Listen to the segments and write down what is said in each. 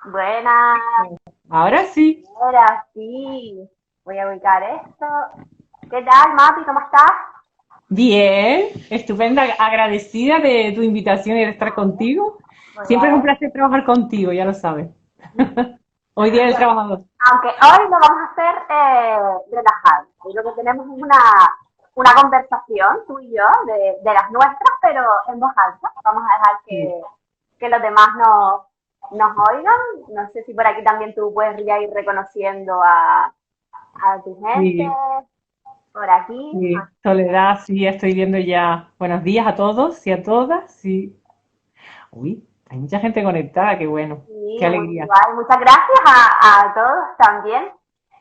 Buenas, Ahora sí. ahora sí. Voy a ubicar esto. ¿Qué tal, Mapi? ¿Cómo estás? Bien, estupenda, agradecida de tu invitación y de estar contigo. Pues Siempre es un ya placer trabajar contigo, ya lo sabes. ves. Hoy día del Bueno, trabajador. aunque hoy lo vamos a hacer relajado. Hoy lo que tenemos es una conversación, tú y yo, de las nuestras, pero en voz alta. Vamos a dejar Sí, que los demás nos oigan. No sé si por aquí también tú puedes ya ir reconociendo a tu gente sí, por aquí. sí. Soledad, sí, ya estoy viendo ya. Buenos días a todos y a todas. Sí. Uy, hay mucha gente conectada, qué bueno, Sí, qué muy alegría. guay. Muchas gracias a todos también.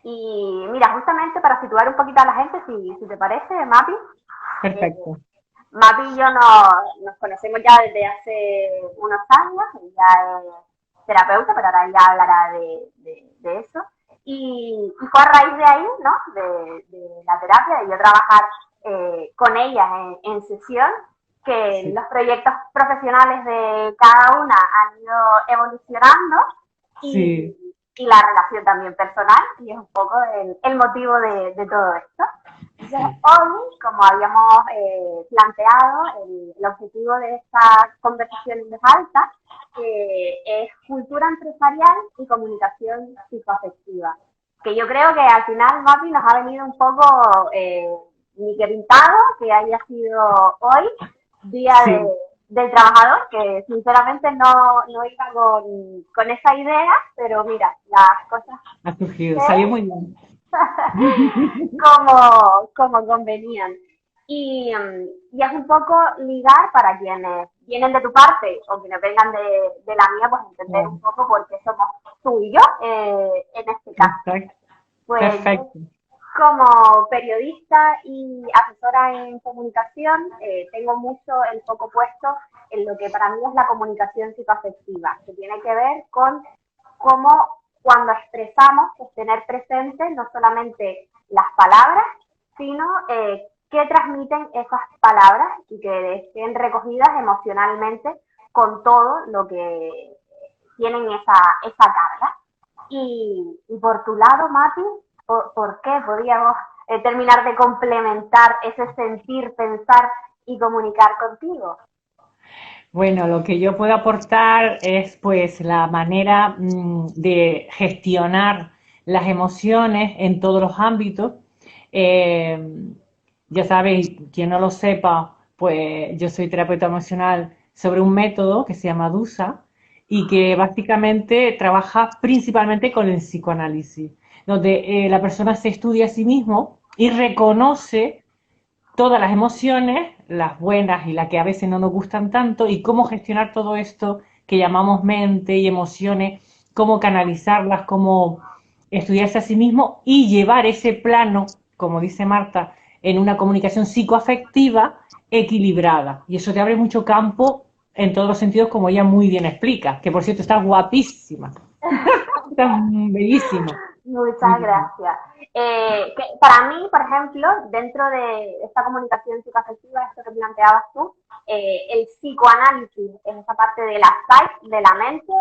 Y mira, justamente para situar un poquito a la gente, si te parece, Mapi, eh, Perfecto. Mapi y yo nos conocemos ya desde hace unos años. Ella es terapeuta, pero ahora ella hablará de eso. Y fue a raíz de ahí, ¿no? De la terapia, de yo trabajar con ella en sesión, que Sí, los proyectos profesionales de cada una han ido evolucionando sí, y la relación también personal, y es un poco el motivo de todo esto. Entonces, sí, hoy, como habíamos planteado, el objetivo de esta conversación en voz alta es cultura empresarial y comunicación psicoafectiva. Que yo creo que al final, Mapi, nos ha venido un poco ni que pintado que haya sido hoy, Día sí. del Trabajador, que sinceramente no iba con esa idea, pero mira, las cosas Ha surgido, salió muy que bien. como convenían. Y es un poco ligar para quienes vienen de tu parte o quienes vengan de la mía, pues entender un Claro, poco por qué somos tú y yo en este caso. exacto, Pues yo, perfecto. como periodista y asesora en comunicación, tengo mucho el foco puesto en lo que para mí es la comunicación psicoafectiva, que tiene que ver con cómo cuando expresamos, pues tener presente no solamente las palabras, sino qué transmiten esas palabras y que estén recogidas emocionalmente con todo lo que tienen esa carga. Y por tu lado, Mati, ¿por qué podríamos terminar de complementar ese sentir, pensar y comunicar contigo? Bueno, lo que yo puedo aportar es pues la manera de gestionar las emociones en todos los ámbitos. Eh, ya sabéis, quien no lo sepa, pues yo soy terapeuta emocional sobre un método que se llama DUSA y que básicamente trabaja principalmente con el psicoanálisis, donde la persona se estudia a sí mismo y reconoce todas las emociones, las buenas y las que a veces no nos gustan tanto, y cómo gestionar todo esto que llamamos mente y emociones, cómo canalizarlas, cómo estudiarse a sí mismo y llevar ese plano, como dice Marta, en una comunicación psicoafectiva equilibrada. Y eso te abre mucho campo en todos los sentidos, como ella muy bien explica, que por cierto está guapísima, está bellísima. Muchas gracias. Para mí, por ejemplo, dentro de esta comunicación psicoafectiva, esto que planteabas tú, el psicoanálisis es esa parte de la psyche, de la mente.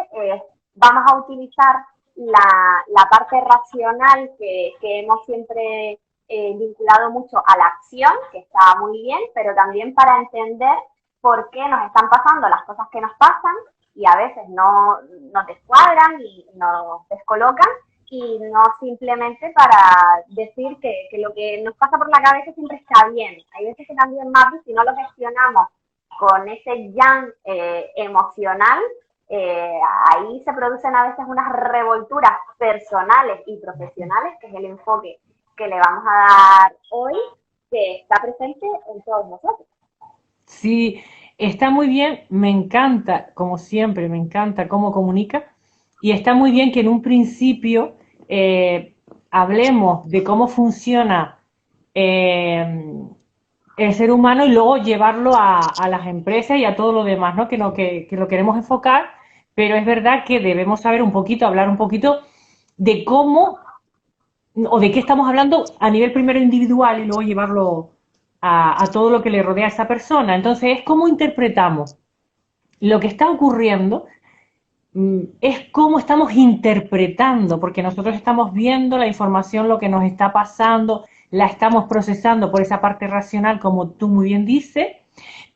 Vamos a utilizar la parte racional que hemos siempre vinculado mucho a la acción, que está muy bien, pero también para entender por qué nos están pasando las cosas que nos pasan y a veces no nos descuadran y nos descolocan, y no simplemente para decir que lo que nos pasa por la cabeza siempre está bien. Hay veces que también, Mapi, si no lo gestionamos con ese yang emocional, eh, ahí se producen a veces unas revolturas personales y profesionales, que es el enfoque que le vamos a dar hoy, que está presente en todos nosotros. Sí, está muy bien, me encanta, como siempre, me encanta cómo comunica y está muy bien que en un principio eh, hablemos de cómo funciona eh, el ser humano y luego llevarlo a las empresas y a todo lo demás, ¿no? Que lo queremos enfocar, pero es verdad que debemos saber un poquito, hablar un poquito de cómo o de qué estamos hablando a nivel primero individual y luego llevarlo a todo lo que le rodea a esa persona. Entonces, es cómo interpretamos lo que está ocurriendo es cómo estamos interpretando, porque nosotros estamos viendo la información, lo que nos está pasando, la estamos procesando por esa parte racional, como tú muy bien dices,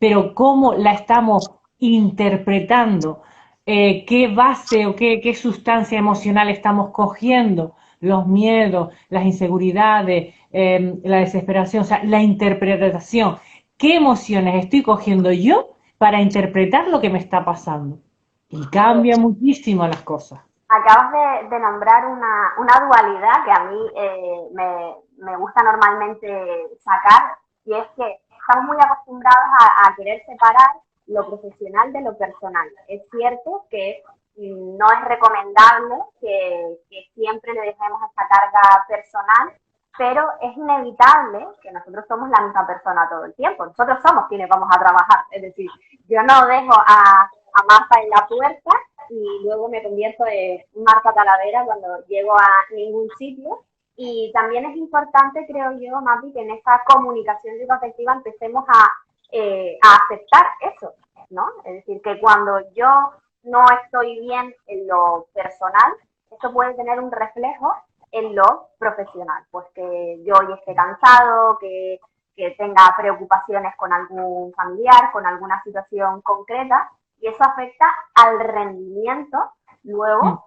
pero cómo la estamos interpretando, qué base o qué sustancia emocional estamos cogiendo, los miedos, las inseguridades, la desesperación, o sea, la interpretación, qué emociones estoy cogiendo yo para interpretar lo que me está pasando. Y cambia muchísimo las cosas. Acabas de nombrar una dualidad que a mí me gusta normalmente sacar, y es que estamos muy acostumbrados a querer separar lo profesional de lo personal. Es cierto que no es recomendable que siempre le dejemos esa carga personal, pero es inevitable que nosotros somos la misma persona todo el tiempo. Nosotros somos quienes vamos a trabajar. Es decir, yo no dejo a Marta en la puerta y luego me convierto en Marta Talavera cuando llego a ningún sitio. Y también es importante, creo yo, Mapi, que en esa comunicación psicoafectiva empecemos a aceptar eso, ¿no? Es decir, que cuando yo no estoy bien en lo personal, esto puede tener un reflejo en lo profesional, pues que yo hoy esté cansado, que tenga preocupaciones con algún familiar, con alguna situación concreta, y eso afecta al rendimiento Mm. luego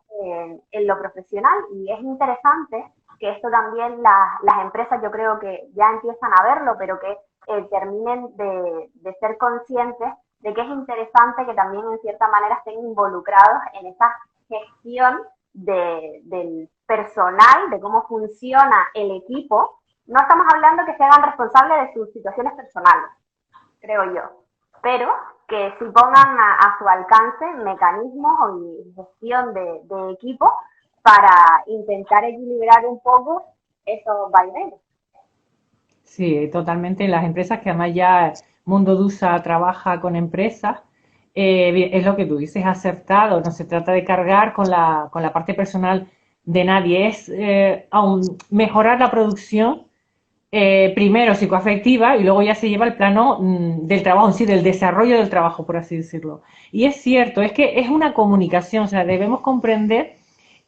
en lo profesional. Y es interesante que esto también las empresas yo creo que ya empiezan a verlo, pero que terminen de ser conscientes de que es interesante que también en cierta manera estén involucrados en esa gestión del personal, de cómo funciona el equipo. No estamos hablando que se hagan responsables de sus situaciones personales, creo yo, pero que si pongan a su alcance mecanismos y gestión de equipo para intentar equilibrar un poco esos vaivenes. Sí, totalmente. Las empresas que además ya Mundo Dusa trabaja con empresas, es lo que tú dices, acertado. No se trata de cargar con la parte personal de nadie, es aún mejorar la producción, primero psicoafectiva y luego ya se lleva el plano del trabajo en sí, del desarrollo del trabajo, por así decirlo. Y es cierto, es que es una comunicación, o sea, debemos comprender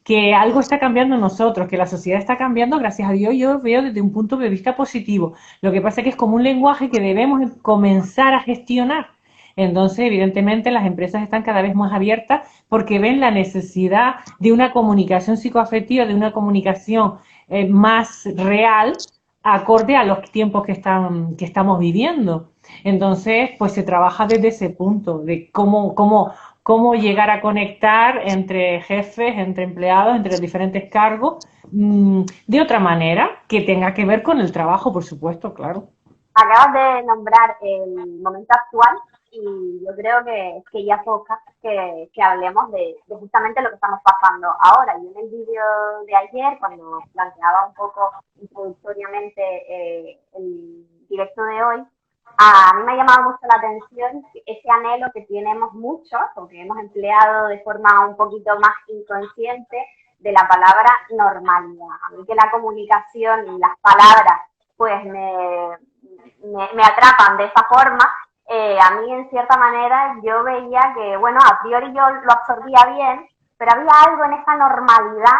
que algo está cambiando en nosotros, que la sociedad está cambiando, gracias a Dios, yo veo desde un punto de vista positivo. Lo que pasa es que es como un lenguaje que debemos comenzar a gestionar. Entonces, evidentemente, las empresas están cada vez más abiertas porque ven la necesidad de una comunicación psicoafectiva, de una comunicación más real, acorde a los tiempos que estamos viviendo. Entonces, pues se trabaja desde ese punto, de cómo llegar a conectar entre jefes, entre empleados, entre los diferentes cargos, de otra manera que tenga que ver con el trabajo, por supuesto, claro. Acabas de nombrar el momento actual y yo creo que ya toca que hablemos de justamente lo que estamos pasando ahora. Y en el vídeo de ayer, cuando planteaba un poco introductoriamente el directo de hoy, a mí me ha llamado mucho la atención ese anhelo que tenemos muchos, o que hemos empleado de forma un poquito más inconsciente, de la palabra normalidad. A mí que la comunicación y las palabras pues me atrapan de esa forma, a mí en cierta manera yo veía que, bueno, a priori yo lo absorbía bien, pero había algo en esa normalidad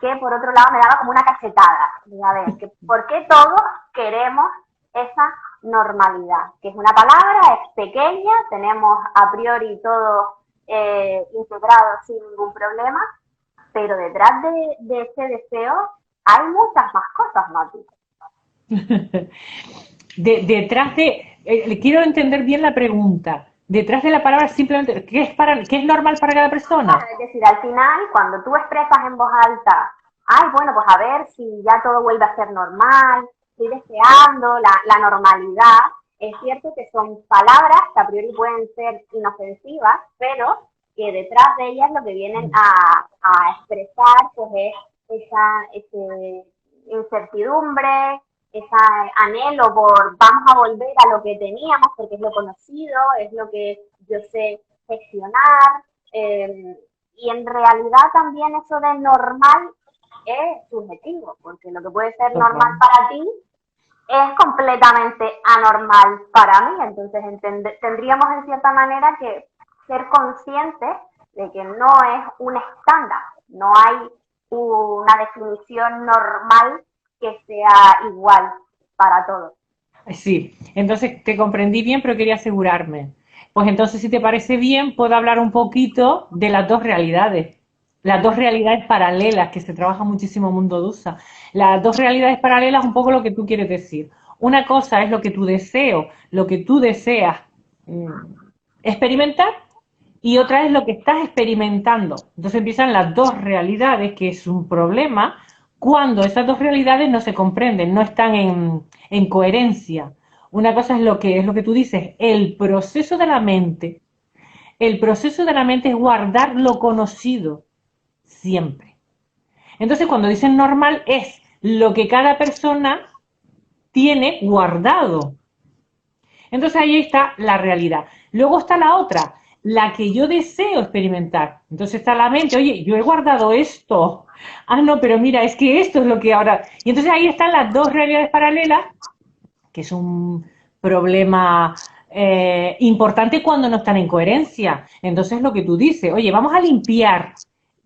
que por otro lado me daba como una cachetada. Y a ver, que ¿por qué todos queremos esa normalidad? Que es una palabra, es pequeña, tenemos a priori todo integrado sin ningún problema, pero detrás de ese deseo hay muchas más cosas, Mati. Detrás quiero entender bien la pregunta. Detrás de la palabra simplemente, qué es normal para cada Claro, persona? es decir, al final, cuando tú expresas en voz alta, ay, bueno, pues a ver si ya todo vuelve a ser normal, estoy deseando la normalidad, es cierto que son palabras que a priori pueden ser inofensivas, pero que detrás de ellas lo que vienen a expresar pues es esa incertidumbre, ese anhelo por vamos a volver a lo que teníamos porque es lo conocido, es lo que yo sé gestionar, y en realidad también eso de normal es subjetivo, porque lo que puede ser normal Total. para ti es completamente anormal para mí. Entonces tendríamos en cierta manera que ser conscientes de que no es un estándar, no hay una definición normal que sea igual para todos. Sí, entonces te comprendí bien, pero quería asegurarme. Pues entonces, si te parece bien, puedo hablar un poquito de las dos realidades paralelas que se trabaja muchísimo en Mundo Dusa. Las dos realidades paralelas, un poco lo que tú quieres decir. Una cosa es lo que tú deseo, lo que tú deseas mm, experimentar, y otra es lo que estás experimentando. Entonces empiezan las dos realidades, que es un problema cuando esas dos realidades no se comprenden, no están en coherencia. Una cosa es lo que tú dices, el proceso de la mente. El proceso de la mente es guardar lo conocido siempre. Entonces, cuando dicen normal, es lo que cada persona tiene guardado. Entonces ahí está la realidad. Luego está la otra, la que yo deseo experimentar. Entonces está la mente, oye, yo he guardado esto. Ah, no, pero mira, es que esto es lo que ahora... Y entonces ahí están las dos realidades paralelas, que es un problema importante cuando no están en coherencia. Entonces lo que tú dices, oye, vamos a limpiar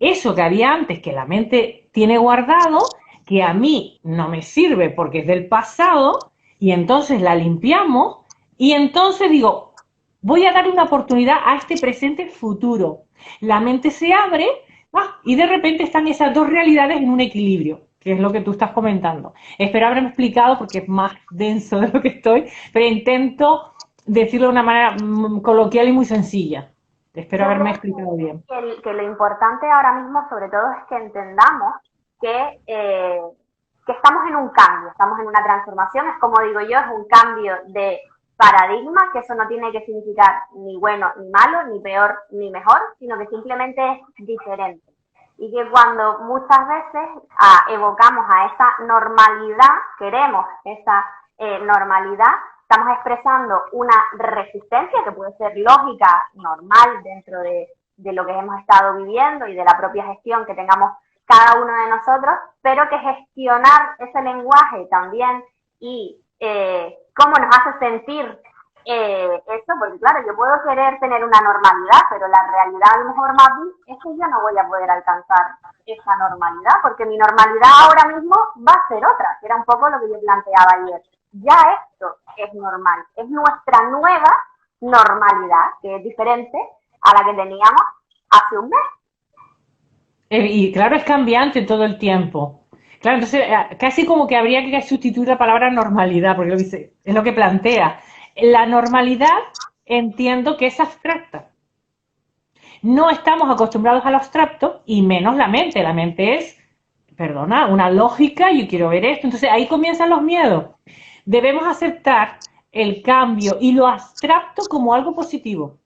eso que había antes, que la mente tiene guardado, que a mí no me sirve porque es del pasado, y entonces la limpiamos, y entonces digo, voy a dar una oportunidad a este presente futuro. La mente se abre, y de repente están esas dos realidades en un equilibrio, que es lo que tú estás comentando. Espero haberme explicado porque es más denso de lo que estoy, pero intento decirlo de una manera coloquial y muy sencilla. Espero Yo haberme creo explicado bien. que lo importante ahora mismo, sobre todo, es que entendamos que, eh, que estamos en un cambio, estamos en una transformación, es como digo yo, es un cambio de paradigma, que eso no tiene que significar ni bueno ni malo, ni peor ni mejor, sino que simplemente es diferente. Y que cuando muchas veces evocamos a esa normalidad, queremos esa normalidad, estamos expresando una resistencia que puede ser lógica, normal dentro de lo que hemos estado viviendo y de la propia gestión que tengamos cada uno de nosotros, pero que gestionar ese lenguaje también y cómo nos hace sentir eso, porque claro, yo puedo querer tener una normalidad, pero la realidad a lo mejor más bien es que yo no voy a poder alcanzar esa normalidad, porque mi normalidad ahora mismo va a ser otra, que era un poco lo que yo planteaba ayer. Ya esto es normal, es nuestra nueva normalidad, que es diferente a la que teníamos hace un mes. Y claro, es cambiante todo el tiempo. Claro, entonces casi como que habría que sustituir la palabra normalidad, porque lo dice, es lo que plantea. La normalidad entiendo que es abstracta. No estamos acostumbrados al abstracto y menos la mente. La mente es, perdona, una lógica, yo quiero ver esto. Entonces ahí comienzan los miedos. Debemos aceptar el cambio y lo abstracto como algo positivo.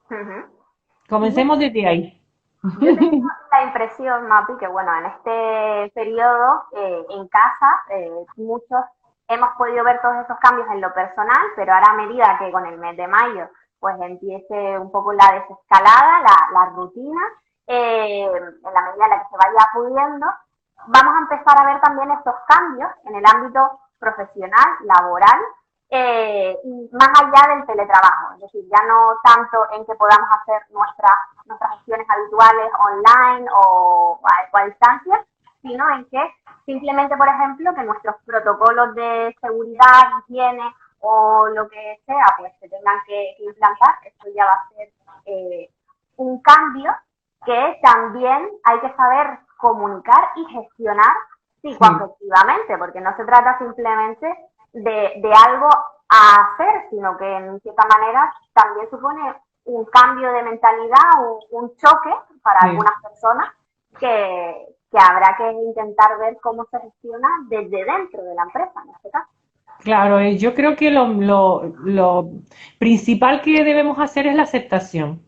Uh -huh. Comencemos desde ahí. Yo tengo la impresión, Mapi, que bueno, en este periodo en casa muchos hemos podido ver todos esos cambios en lo personal, pero ahora a medida que con el mes de mayo pues empiece un poco la desescalada, la rutina, en la medida en la que se vaya pudiendo, vamos a empezar a ver también estos cambios en el ámbito profesional, laboral, y más allá del teletrabajo, es decir, ya no tanto en que podamos hacer nuestras gestiones habituales online o a distancia, sino en que simplemente, por ejemplo, que nuestros protocolos de seguridad, higiene o lo que sea, pues se tengan que implantar. Esto ya va a ser un cambio que también hay que saber comunicar y gestionar psicoafectivamente, porque no se trata simplemente de algo a hacer, sino que en cierta manera también supone un cambio de mentalidad, un choque para algunas personas que habrá que intentar ver cómo se gestiona desde dentro de la empresa, en este caso. Claro, yo creo que lo principal que debemos hacer es la aceptación.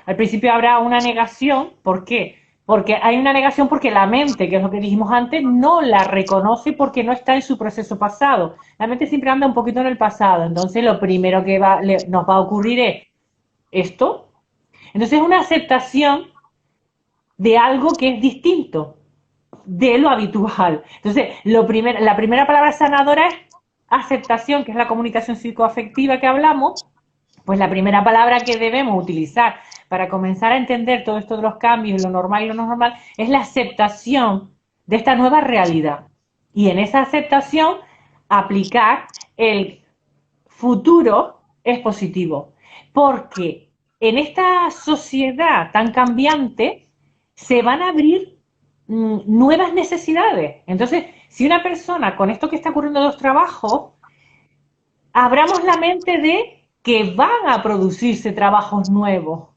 Al principio habrá una negación, ¿por qué? Porque hay una negación porque la mente, que es lo que dijimos antes, no la reconoce porque no está en su proceso pasado. La mente siempre anda un poquito en el pasado, entonces lo primero que nos va a ocurrir es esto. Entonces es una aceptación de algo que es distinto de lo habitual. Entonces, la primera palabra sanadora es aceptación, que es la comunicación psicoafectiva que hablamos, pues la primera palabra que debemos utilizar para comenzar a entender todo esto de los cambios, lo normal y lo no normal, es la aceptación de esta nueva realidad. Y en esa aceptación, aplicar el futuro es positivo. Porque en esta sociedad tan cambiante se van a abrir nuevas necesidades. Entonces, si una persona con esto que está ocurriendo en los trabajos, abramos la mente de que van a producirse trabajos nuevos,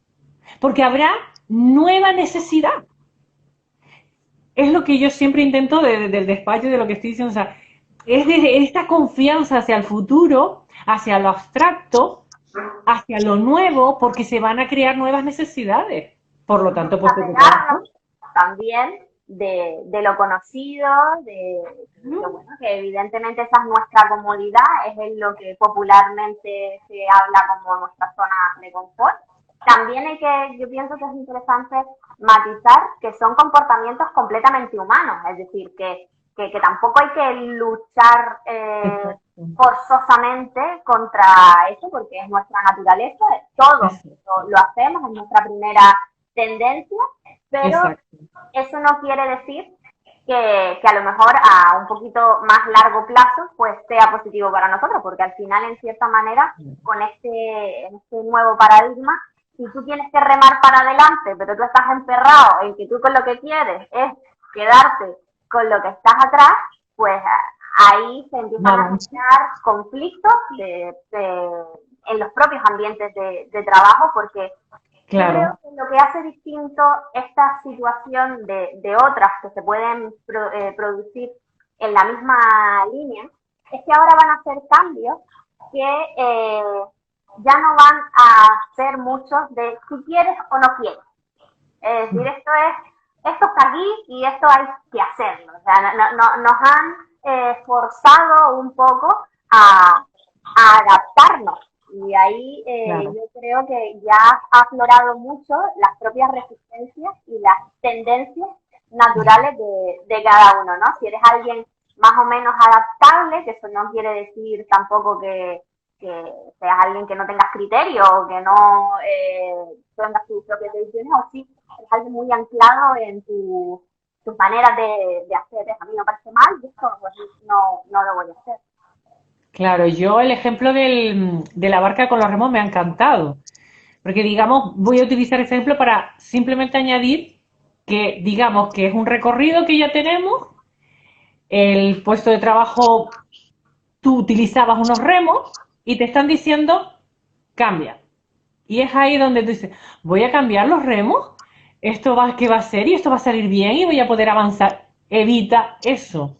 porque habrá nueva necesidad. Es lo que yo siempre intento del despacho, de lo que estoy diciendo, o sea, es de esta confianza hacia el futuro, hacia lo abstracto, hacia lo nuevo, porque se van a crear nuevas necesidades. Por lo tanto, pues también de lo conocido, bueno, que evidentemente esa es nuestra comodidad, es en lo que popularmente se habla como nuestra zona de confort. También yo pienso que es interesante matizar que son comportamientos completamente humanos, es decir, que tampoco hay que luchar forzosamente contra eso, porque es nuestra naturaleza, todos lo hacemos, es nuestra primera tendencia, pero exacto. Eso no quiere decir que a lo mejor a un poquito más largo plazo pues sea positivo para nosotros, porque al final, en cierta manera, con este nuevo paradigma, si tú tienes que remar para adelante, pero tú estás emperrado en que tú con lo que quieres es quedarte con lo que estás atrás, pues ahí se empiezan a generar conflictos en los propios ambientes de trabajo, porque claro. Creo que lo que hace distinto esta situación de otras que se pueden producir en la misma línea es que ahora van a hacer cambios que ya no van a ser muchos de si quieres o no quieres. Es decir, esto está aquí y esto hay que hacerlo. O sea, nos han forzado un poco a adaptarnos. Y ahí claro. Yo creo que ya ha aflorado mucho las propias resistencias y las tendencias naturales de cada uno, ¿no? Si eres alguien más o menos adaptable, que eso no quiere decir tampoco que seas alguien que no tengas criterio o que no tengas tus propias decisiones, o sí, eres alguien muy anclado en tus maneras de hacer. A mí me parece mal y esto pues, no lo voy a hacer. Claro, yo el ejemplo de la barca con los remos me ha encantado, porque digamos, voy a utilizar ese ejemplo para simplemente añadir que digamos que es un recorrido que ya tenemos, el puesto de trabajo, tú utilizabas unos remos y te están diciendo, cambia. Y es ahí donde tú dices, voy a cambiar los remos, ¿qué va a ser? Y esto va a salir bien y voy a poder avanzar. Evita eso.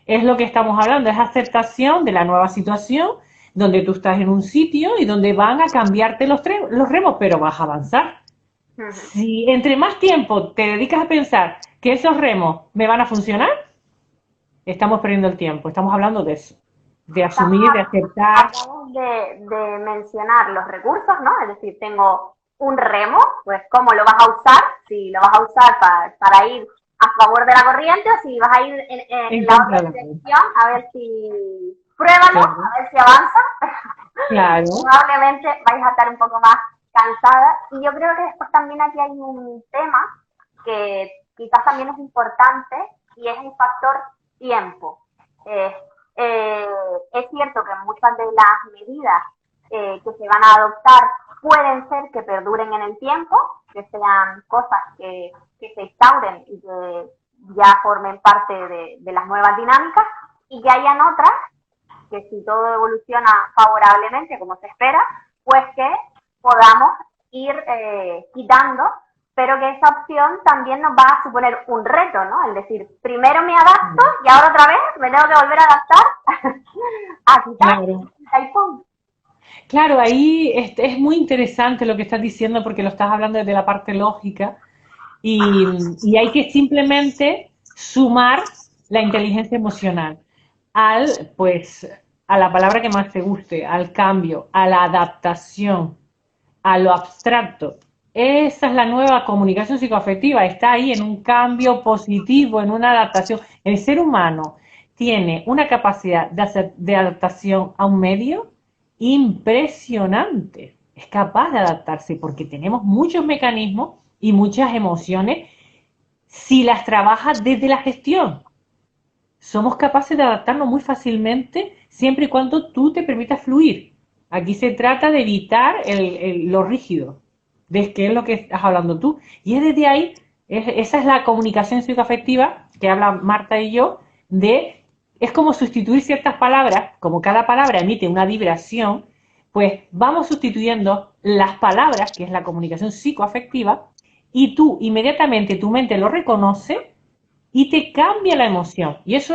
Es lo que estamos hablando, es aceptación de la nueva situación, donde tú estás en un sitio y donde van a cambiarte los remos, pero vas a avanzar. Si entre más tiempo te dedicas a pensar que esos remos me van a funcionar, estamos perdiendo el tiempo. Estamos hablando de eso, de asumir, de aceptar. Acabamos de mencionar los recursos, ¿no? Es decir, tengo un remo, pues ¿cómo lo vas a usar? Si lo vas a usar para ir a favor de la corriente o si vas a ir en la otra dirección a ver si pruébalo, claro. A ver si avanza. Claro. Probablemente vais a estar un poco más cansada. Y yo creo que después también aquí hay un tema que quizás también es importante y es el factor tiempo. Es cierto que muchas de las medidas que se van a adoptar pueden ser que perduren en el tiempo, que sean cosas que se instauren y que ya formen parte de las nuevas dinámicas, y que hayan otras que, si todo evoluciona favorablemente como se espera, pues que podamos ir quitando, pero que esa opción también nos va a suponer un reto, ¿no? Es decir, primero me adapto y ahora otra vez me tengo que volver a adaptar a quitar el punto. Claro, ahí es muy interesante lo que estás diciendo, porque lo estás hablando desde la parte lógica y hay que simplemente sumar la inteligencia emocional a la palabra que más te guste, al cambio, a la adaptación, a lo abstracto. Esa es la nueva comunicación psicoafectiva, está ahí en un cambio positivo, en una adaptación. El ser humano tiene una capacidad de adaptación a un medio impresionante. es capaz de adaptarse porque tenemos muchos mecanismos y muchas emociones si las trabajas desde la gestión. Somos capaces de adaptarnos muy fácilmente siempre y cuando tú te permitas fluir. Aquí se trata de evitar lo rígido, de que es lo que estás hablando tú. Y es desde ahí, esa es la comunicación psicoafectiva que habla Marta y yo, es como sustituir ciertas palabras, como cada palabra emite una vibración, pues vamos sustituyendo las palabras, que es la comunicación psicoafectiva, y tú inmediatamente tu mente lo reconoce y te cambia la emoción. Y eso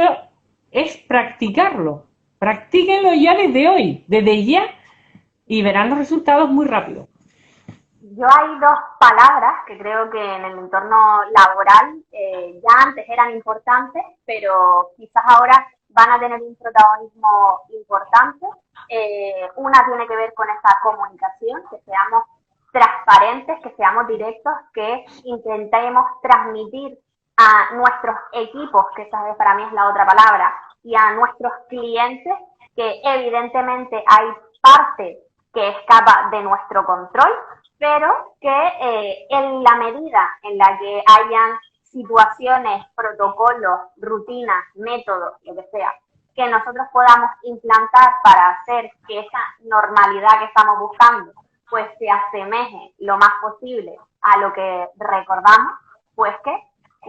es practicarlo. Practíquenlo ya desde hoy, desde ya, y verán los resultados muy rápido. Yo hay dos palabras que creo que en el entorno laboral ya antes eran importantes, pero quizás ahora van a tener un protagonismo importante. Una tiene que ver con esa comunicación, que seamos transparentes, que seamos directos, que intentemos transmitir a nuestros equipos, que esa para mí es la otra palabra, y a nuestros clientes, que evidentemente hay parte que escapa de nuestro control, pero que en la medida en la que hayan situaciones, protocolos, rutinas, métodos, lo que sea, que nosotros podamos implantar para hacer que esa normalidad que estamos buscando pues se asemeje lo más posible a lo que recordamos, pues que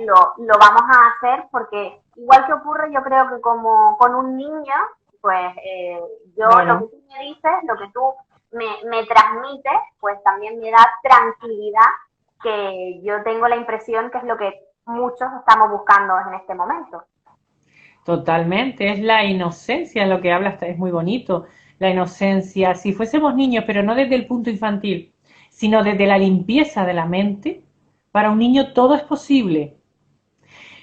lo vamos a hacer, porque igual que ocurre, yo creo que como con un niño, pues yo lo que Claro. tú me dices, lo que tú me transmite, pues también me da tranquilidad, que yo tengo la impresión que es lo que muchos estamos buscando en este momento. Totalmente, es la inocencia lo que hablas, es muy bonito, la inocencia, si fuésemos niños, pero no desde el punto infantil, sino desde la limpieza de la mente, para un niño todo es posible.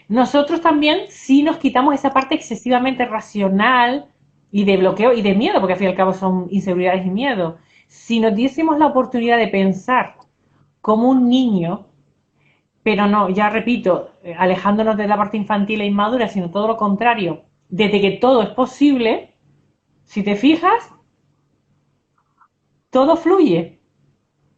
Nosotros también, si nos quitamos esa parte excesivamente racional y de bloqueo y de miedo, porque al fin y al cabo son inseguridades y miedo, si nos diésemos la oportunidad de pensar como un niño, pero no, ya repito, alejándonos de la parte infantil e inmadura, sino todo lo contrario, desde que todo es posible, si te fijas, todo fluye.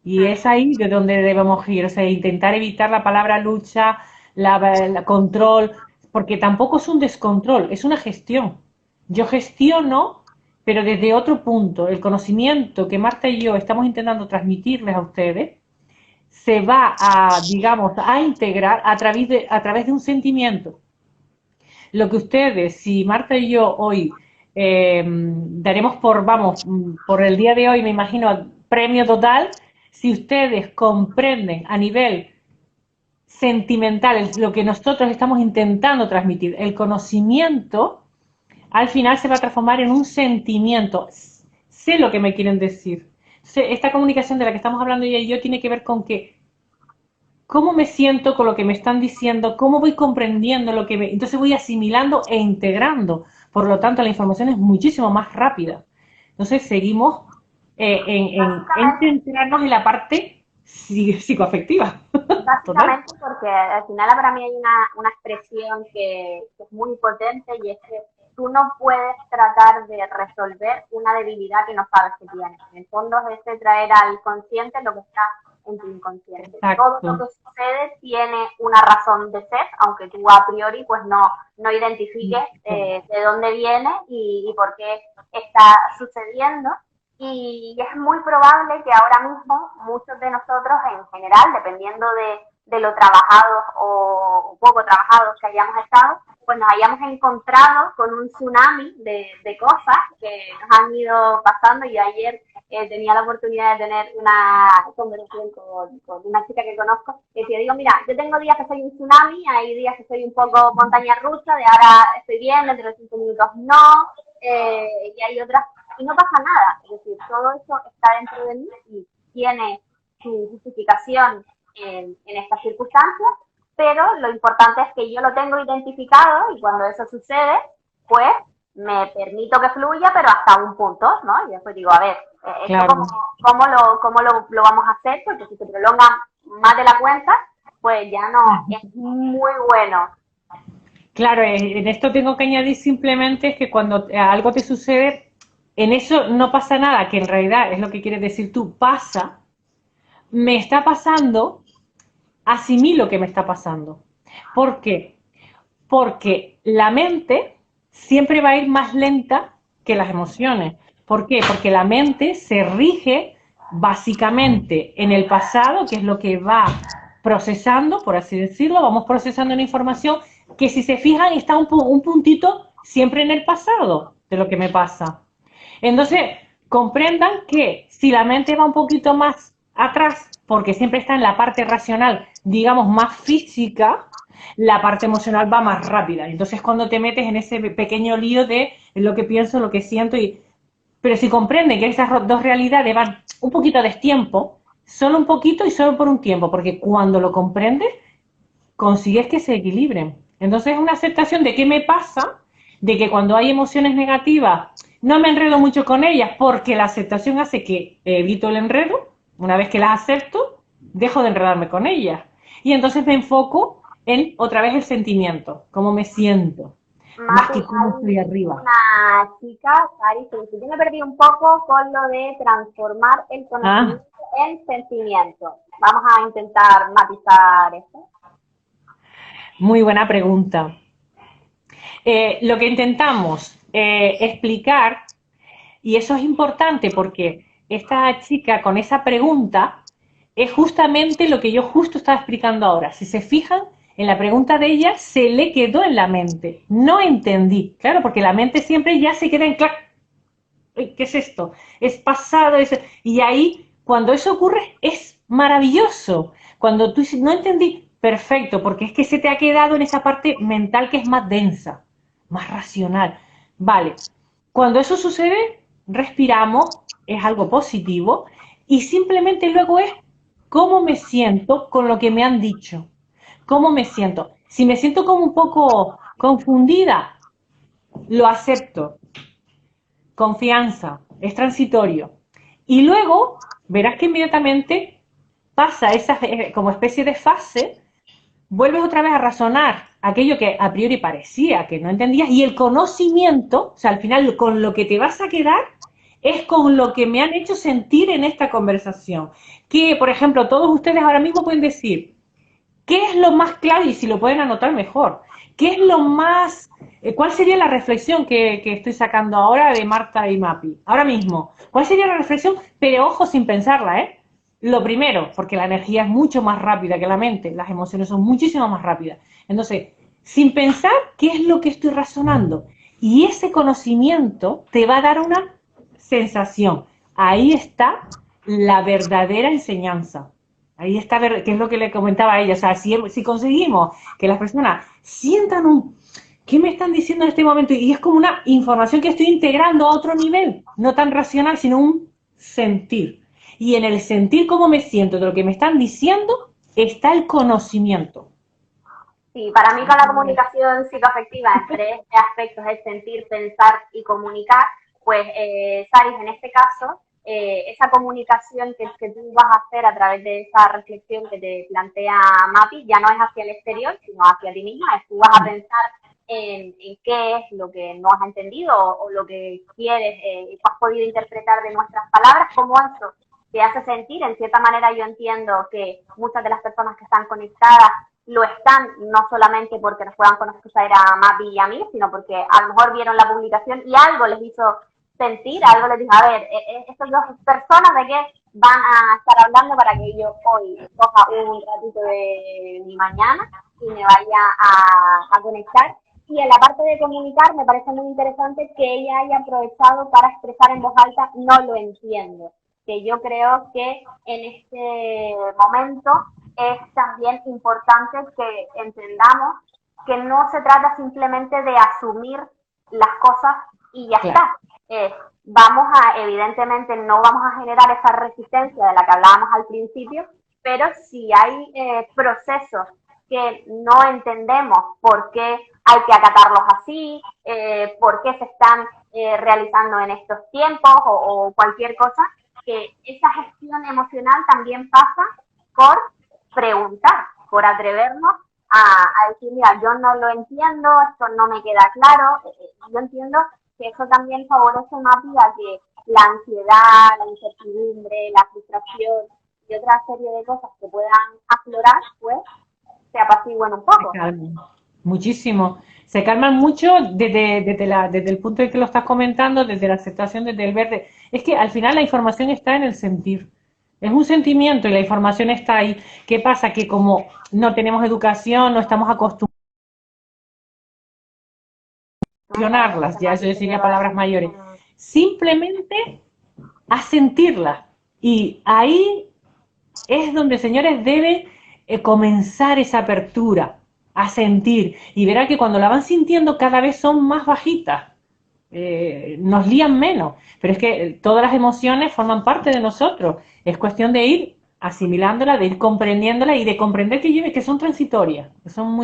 Y es ahí de donde debemos ir, o sea, intentar evitar la palabra lucha, la control, porque tampoco es un descontrol, es una gestión. Yo gestiono, pero desde otro punto. El conocimiento que Marta y yo estamos intentando transmitirles a ustedes se va a, digamos, a integrar a través de un sentimiento. Lo que ustedes, si Marta y yo hoy daremos vamos, por el día de hoy, me imagino, premio total, si ustedes comprenden a nivel sentimental lo que nosotros estamos intentando transmitir, el conocimiento, al final se va a transformar en un sentimiento. Sé lo que me quieren decir. Esta comunicación de la que estamos hablando ella y yo tiene que ver con que cómo me siento con lo que me están diciendo, cómo voy comprendiendo lo que me... Entonces voy asimilando e integrando. Por lo tanto, la información es muchísimo más rápida. Entonces seguimos en Básicamente, centrarnos en la parte psicoafectiva. Total. básicamente porque al final para mí hay una expresión que es muy potente, y es que tú no puedes tratar de resolver una debilidad que no sabes que tienes. En el fondo es ese traer al consciente lo que está en tu inconsciente. Todo lo Exacto. que sucede tiene una razón de ser, aunque tú a priori pues no identifiques de dónde viene y por qué está sucediendo. Y es muy probable que ahora mismo muchos de nosotros en general, dependiendo de lo trabajados o poco trabajados que hayamos estado, pues nos hayamos encontrado con un tsunami de cosas que nos han ido pasando. Y ayer tenía la oportunidad de tener una conversación con una chica que conozco, que decía, digo, mira, yo tengo días que soy un tsunami, hay días que soy un poco montaña rusa, de ahora estoy bien, dentro de 5 minutos no, y hay otras, y no pasa nada. Es decir, todo eso está dentro de mí y tiene su justificación en estas circunstancias, pero lo importante es que yo lo tengo identificado, y cuando eso sucede, pues me permito que fluya, pero hasta un punto, ¿no? Y después digo, a ver, esto Claro. cómo lo vamos a hacer, porque si se prolonga más de la cuenta, pues ya no es muy bueno. Claro, en esto tengo que añadir simplemente que cuando algo te sucede, en eso no pasa nada, que en realidad es lo que quieres decir tú, pasa, me está pasando, asimilo que me está pasando. ¿Por qué? Porque la mente siempre va a ir más lenta que las emociones. ¿Por qué? Porque la mente se rige básicamente en el pasado, que es lo que va procesando, por así decirlo, vamos procesando una información que si se fijan está un puntito siempre en el pasado de lo que me pasa. Entonces, comprendan que si la mente va un poquito más atrás, porque siempre está en la parte racional, digamos, más física, la parte emocional va más rápida. Entonces, cuando te metes en ese pequeño lío de lo que pienso, lo que siento, pero si comprenden que esas dos realidades van un poquito a destiempo, solo un poquito y solo por un tiempo, porque cuando lo comprendes, consigues que se equilibren. Entonces, es una aceptación de qué me pasa, de que cuando hay emociones negativas, no me enredo mucho con ellas, porque la aceptación hace que evito el enredo. Una vez que las acepto, dejo de enredarme con ellas. Y entonces me enfoco en otra vez el sentimiento, cómo me siento, más Mapi, que cómo hay estoy arriba. una chica, Cari, que dice, yo me perdí un poco con lo de transformar el Ah, conocimiento en sentimiento. Vamos a intentar matizar esto. muy buena pregunta. Lo que intentamos explicar, y eso es importante porque esta chica con esa pregunta es justamente lo que yo justo estaba explicando ahora. Si se fijan, en la pregunta de ella se le quedó en la mente. No entendí. Claro, porque la mente siempre ya se queda en clac. ¿Qué es esto? Es pasado. Y ahí, cuando eso ocurre, es maravilloso. Cuando tú dices, no entendí, perfecto, porque es que se te ha quedado en esa parte mental que es más densa, más racional. Vale, cuando eso sucede, respiramos, es algo positivo, y simplemente luego es cómo me siento con lo que me han dicho. ¿Cómo me siento? Si me siento como un poco confundida, lo acepto. Confianza, es transitorio. Y luego verás que inmediatamente pasa esa como especie de fase, vuelves otra vez a razonar aquello que a priori parecía que no entendías y el conocimiento, o sea, al final con lo que te vas a quedar es con lo que me han hecho sentir en esta conversación. Que, por ejemplo, todos ustedes ahora mismo pueden decir, ¿qué es lo más clave? Y si lo pueden anotar mejor. ¿Qué es lo más... ¿Cuál sería la reflexión que estoy sacando ahora de Marta y Mapi? Ahora mismo. ¿Cuál sería la reflexión? Pero ojo, sin pensarla, ¿eh? Lo primero, porque la energía es mucho más rápida que la mente, las emociones son muchísimo más rápidas. Entonces, sin pensar, ¿qué es lo que estoy razonando? Y ese conocimiento te va a dar una sensación. Ahí está la verdadera enseñanza. Ahí está, que es lo que le comentaba a ella. O sea, si conseguimos que las personas sientan ¿qué me están diciendo en este momento? Y es como una información que estoy integrando a otro nivel, no tan racional, sino un sentir. Y en el sentir cómo me siento de lo que me están diciendo está el conocimiento. Sí, para mí con la comunicación psicoafectiva en tres aspectos es sentir, pensar y comunicar, pues, Saris, en este caso, esa comunicación que tú vas a hacer a través de esa reflexión que te plantea Mapi ya no es hacia el exterior, sino hacia ti misma, es tú vas a pensar en qué es lo que no has entendido o lo que quieres, has podido interpretar de nuestras palabras, como eso te hace sentir. En cierta manera yo entiendo que muchas de las personas que están conectadas lo están no solamente porque nos puedan conocer a Mapi y a mí, sino porque a lo mejor vieron la publicación y algo les hizo sentir, algo les dijo, a ver, estas dos personas de qué van a estar hablando para que yo hoy coja un ratito de mi mañana y me vaya a conectar. Y en la parte de comunicar me parece muy interesante que ella haya aprovechado para expresar en voz alta, no lo entiendo, que yo creo que en este momento es también importante que entendamos que no se trata simplemente de asumir las cosas y ya Claro. está. Evidentemente, no vamos a generar esa resistencia de la que hablábamos al principio, pero si hay procesos que no entendemos por qué hay que acatarlos así, por qué se están realizando en estos tiempos o cualquier cosa, que esa gestión emocional también pasa por preguntar, por atrevernos a decir, mira, yo no lo entiendo, esto no me queda claro. Yo entiendo que eso también favorece más a que la ansiedad, la incertidumbre, la frustración y otra serie de cosas que puedan aflorar, pues se apacigüen un Se poco. calman muchísimo. Se calman mucho desde el punto de que lo estás comentando, desde la aceptación, desde el verde. Es que al final la información está en el sentir. Es un sentimiento y la información está ahí. ¿Qué pasa? Que como no tenemos educación, no estamos acostumbrados a ¿No? Lo mencionarlas, que me ya has eso dicho sería yo palabras antes. mayores. Simplemente a sentirlas. Y ahí es donde, señores, debe comenzar esa apertura a sentir. Y verá que cuando la van sintiendo cada vez son más bajitas, nos lían menos. Pero es que todas las emociones forman parte de nosotros. Es cuestión de ir asimilándola, de ir comprendiéndola y de comprender que son transitorias, que son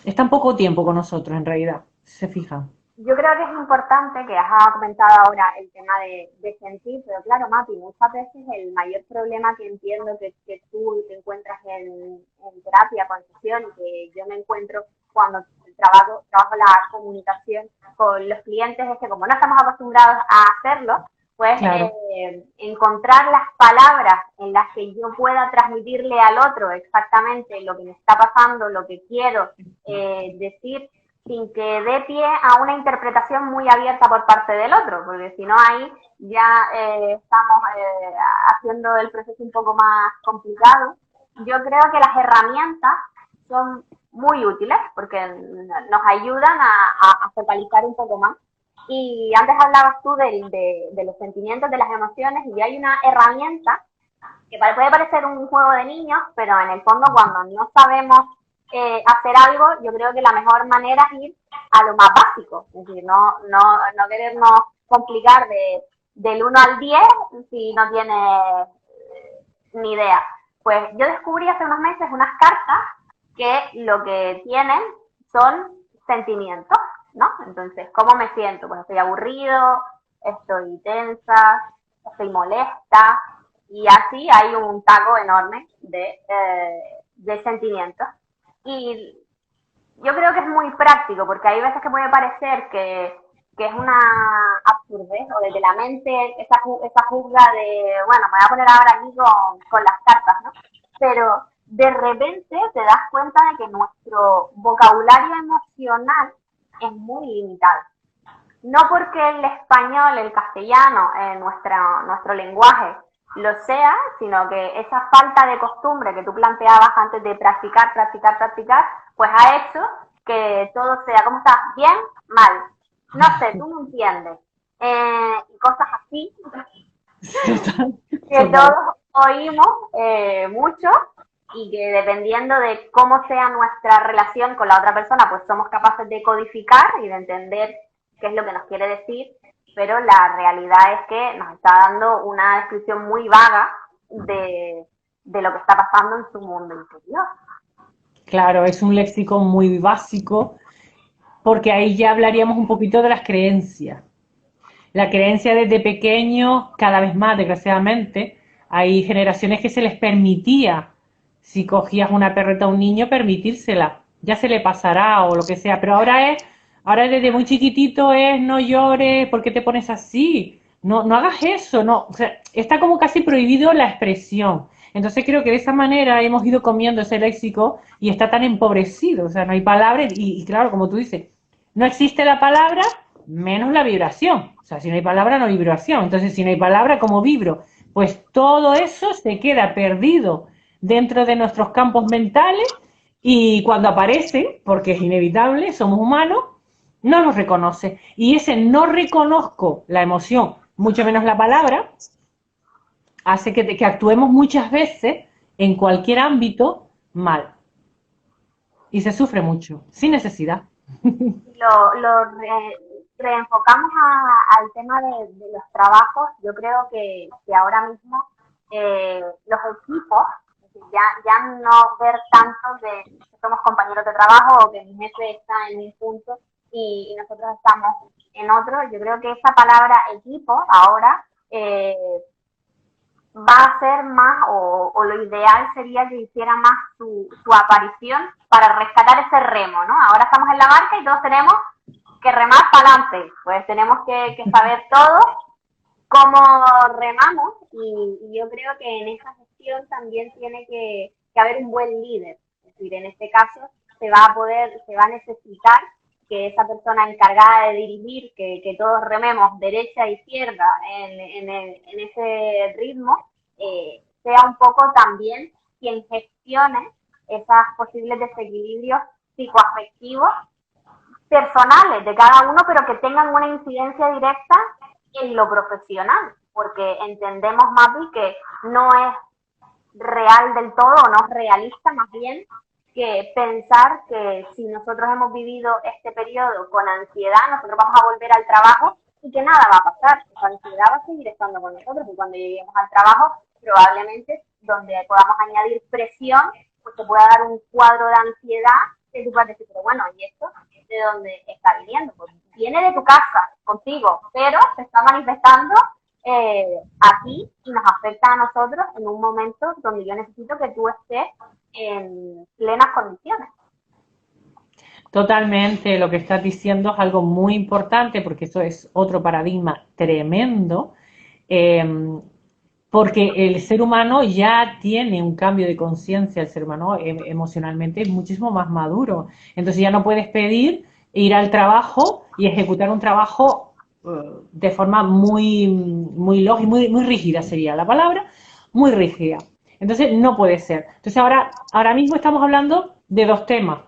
están poco tiempo con nosotros en realidad, si se fijan. Yo creo que es importante que has comentado ahora el tema de sentir, pero claro, Mati, muchas veces el mayor problema que entiendo que tú te encuentras en terapia, con sesión, y que yo me encuentro cuando trabajo la comunicación con los clientes, es que como no estamos acostumbrados a hacerlo, pues Claro, encontrar las palabras en las que yo pueda transmitirle al otro exactamente lo que me está pasando, lo que quiero decir, sin que dé pie a una interpretación muy abierta por parte del otro, porque si no ahí ya estamos haciendo el proceso un poco más complicado. Yo creo que las herramientas son muy útiles porque nos ayudan a focalizar un poco más. Y antes hablabas tú de los sentimientos, de las emociones, y hay una herramienta que puede parecer un juego de niños, pero en el fondo cuando no sabemos hacer algo, yo creo que la mejor manera es ir a lo más básico, es decir, no querernos complicar del 1 al 10 si no tiene ni idea. Pues yo descubrí hace unos meses unas cartas que lo que tienen son sentimientos, ¿no? Entonces, ¿cómo me siento? Pues estoy aburrido, estoy tensa, estoy molesta, y así hay un taco enorme de sentimientos. Y yo creo que es muy práctico, porque hay veces que puede parecer que es una absurdez, o desde la mente esa juzga de, bueno, me voy a poner ahora aquí con las cartas, ¿no? Pero de repente te das cuenta de que nuestro vocabulario emocional es muy limitado. No porque el español, el castellano, nuestro lenguaje lo sea, sino que esa falta de costumbre que tú planteabas antes de practicar, pues ha hecho que todo sea, ¿cómo estás? ¿Bien? Mal. No sé, tú me entiendes. Y cosas así total, que total. todos oímos mucho, y que dependiendo de cómo sea nuestra relación con la otra persona, pues somos capaces de codificar y de entender qué es lo que nos quiere decir, pero la realidad es que nos está dando una descripción muy vaga de lo que está pasando en su mundo interior. Claro, es un léxico muy básico porque ahí ya hablaríamos un poquito de las creencias. La creencia desde pequeños, cada vez más, desgraciadamente, hay generaciones que se les permitía, si cogías una perreta a un niño, permitírsela. Ya se le pasará o lo que sea, pero ahora desde muy chiquitito es no llores, ¿por qué te pones así? No, no hagas eso, no. O sea, está como casi prohibido la expresión. Entonces creo que de esa manera hemos ido comiendo ese léxico y está tan empobrecido, o sea, no hay palabras y claro, como tú dices, no existe la palabra menos la vibración. O sea, si no hay palabra, no hay vibración. Entonces, si no hay palabra, ¿cómo vibro? Pues todo eso se queda perdido dentro de nuestros campos mentales y cuando aparece, porque es inevitable, somos humanos, no nos reconoce. Y ese no reconozco la emoción, mucho menos la palabra, hace que actuemos muchas veces en cualquier ámbito mal. Y se sufre mucho, sin necesidad. Lo reenfocamos al tema de los trabajos. Yo creo que ahora mismo los equipos, ya no ver tanto de que somos compañeros de trabajo o que mi jefe está en un punto y nosotros estamos en otro. Yo creo que esa palabra equipo ahora va a ser más, o lo ideal sería que hiciera más su aparición para rescatar ese remo, ¿no? Ahora estamos en la barca y todos tenemos que remar para adelante, pues tenemos que saber todo cómo remamos y yo creo que en esa gestión también tiene que haber un buen líder. Es decir, en este caso se va a necesitar que esa persona encargada de dirigir, que todos rememos derecha e izquierda en ese ritmo, sea un poco también quien gestione esos posibles desequilibrios psicoafectivos personales de cada uno, pero que tengan una incidencia directa en lo profesional, porque entendemos más bien que no es real del todo, o no es realista más bien, que pensar que si nosotros hemos vivido este periodo con ansiedad, nosotros vamos a volver al trabajo y que nada va a pasar. Esa ansiedad va a seguir estando con nosotros y cuando lleguemos al trabajo, probablemente donde podamos añadir presión, pues te pueda dar un cuadro de ansiedad que tú puedas decir, pero bueno, ¿y esto de dónde está viniendo? Pues viene de tu casa, contigo, pero se está manifestando aquí y nos afecta a nosotros en un momento donde yo necesito que tú estés en plenas condiciones. Totalmente, lo que estás diciendo es algo muy importante porque eso es otro paradigma tremendo, eh, porque el ser humano ya tiene un cambio de conciencia, el ser humano emocionalmente es muchísimo más maduro, entonces ya no puedes pedir ir al trabajo y ejecutar un trabajo de forma muy lógica, muy rígida sería la palabra, muy rígida. Entonces no puede ser. Entonces ahora mismo estamos hablando de dos temas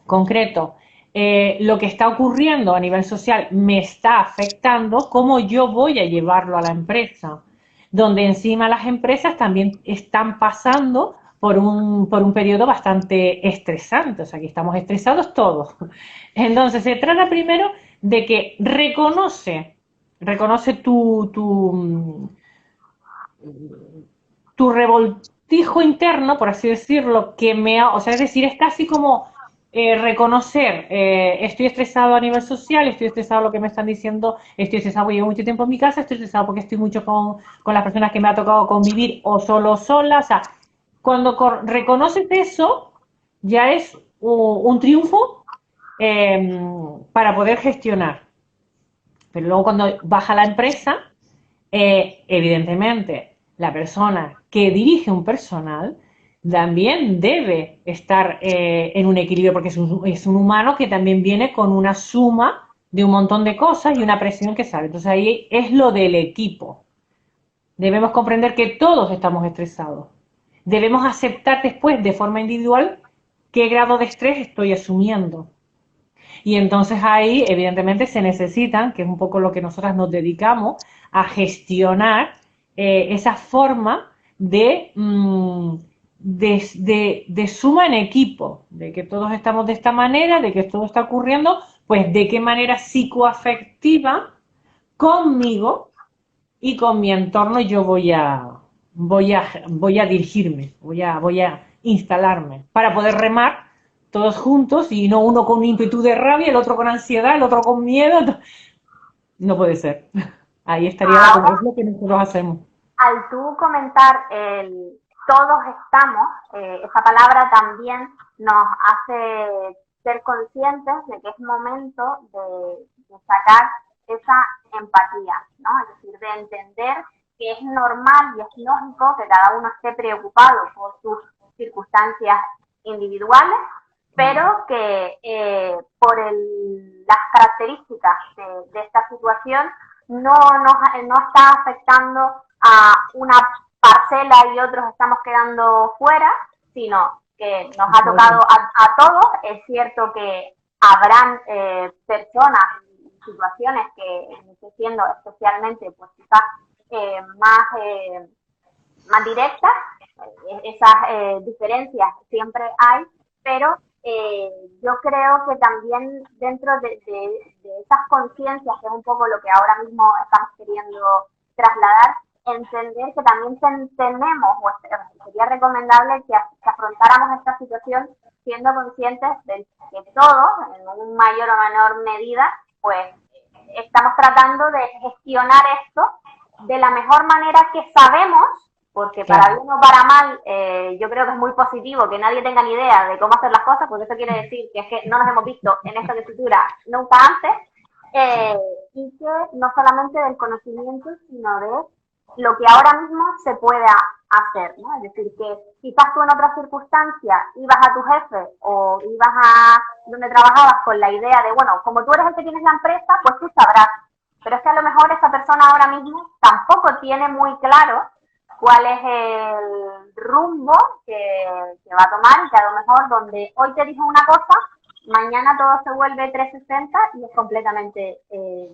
concretos. Lo que está ocurriendo a nivel social me está afectando, cómo yo voy a llevarlo a la empresa, donde encima las empresas también están pasando por un periodo bastante estresante, o sea que estamos estresados todos. Entonces se trata primero de que reconoce tu revoltijo interno, por así decirlo, o sea, es decir, es casi como reconocer, estoy estresado a nivel social, estoy estresado lo que me están diciendo, estoy estresado porque llevo mucho tiempo en mi casa, estoy estresado porque estoy mucho con las personas que me ha tocado convivir o solo o sola, o sea, cuando reconoces eso, ya es un triunfo para poder gestionar. Pero luego cuando baja la empresa, evidentemente, la persona que dirige un personal también debe estar en un equilibrio porque es un humano que también viene con una suma de un montón de cosas y una presión que sabe. Entonces ahí es lo del equipo. Debemos comprender que todos estamos estresados. Debemos aceptar después de forma individual qué grado de estrés estoy asumiendo. Y entonces ahí, evidentemente, se necesitan, que es un poco lo que nosotras nos dedicamos, a gestionar esa forma de suma en equipo, de que todos estamos de esta manera, de que todo está ocurriendo, pues de qué manera psicoafectiva conmigo y con mi entorno yo voy a dirigirme, voy a instalarme para poder remar todos juntos y no uno con ímpetu de rabia, el otro con ansiedad, el otro con miedo. No puede ser. Ahí estaría la cosa, es lo que nosotros hacemos. Al tú comentar el todos estamos, esa palabra también nos hace ser conscientes de que es momento de sacar esa empatía, ¿no? Es decir, de entender que es normal y es lógico que cada uno esté preocupado por sus circunstancias individuales, pero que por las características de esta situación no está afectando a una parcela y otros estamos quedando fuera, sino que nos ha tocado a todos. Es cierto que habrán personas y situaciones que estoy siendo especialmente, pues quizás más directas, esas diferencias siempre hay, pero yo creo que también dentro de esas conciencias, que es un poco lo que ahora mismo estamos queriendo trasladar, entender que también tenemos, o sería recomendable que afrontáramos esta situación siendo conscientes de que todos, en un mayor o menor medida, pues estamos tratando de gestionar esto de la mejor manera que sabemos, porque para claro. bien o para mal, yo creo que es muy positivo que nadie tenga ni idea de cómo hacer las cosas, porque eso quiere decir que es que no nos hemos visto en esta tesitura nunca antes, eh, y que no solamente del conocimiento, sino de lo que ahora mismo se puede hacer, ¿no? Es decir, que quizás tú en otras circunstancias ibas a tu jefe o ibas a donde trabajabas con la idea de, bueno, como tú eres el que tienes la empresa, pues tú sabrás. Pero es que a lo mejor esa persona ahora mismo tampoco tiene muy claro cuál es el rumbo que va a tomar y que a lo mejor donde hoy te dijo una cosa, mañana todo se vuelve 360 y es completamente